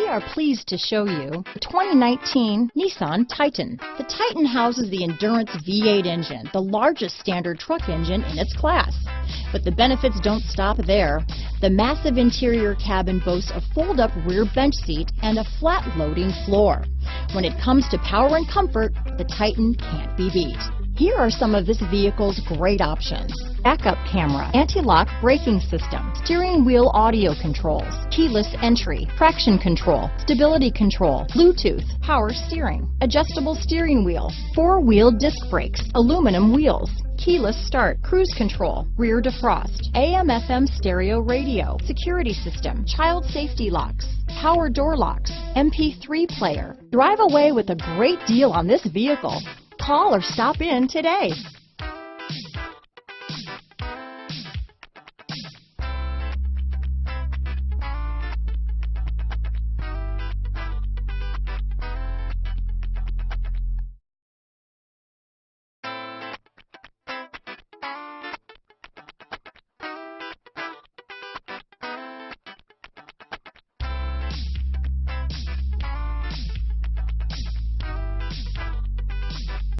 are pleased to show you the 2019 Nissan Titan. The Titan houses the Endurance V8 engine, the largest standard truck engine in its class. But the benefits don't stop there. The massive interior cabin boasts a fold-up rear bench seat and a flat loading floor. When it comes to power and comfort, the Titan can't be beat. Here are some of this vehicle's great options: backup camera, anti-lock braking system, steering wheel audio controls, keyless entry, traction control, stability control, Bluetooth, power steering, adjustable steering wheel, four-wheel disc brakes, aluminum wheels, keyless start, cruise control, rear defrost, AM/FM stereo radio, security system, child safety locks, power door locks, MP3 player. Drive away with a great deal on this vehicle. Call or stop in today.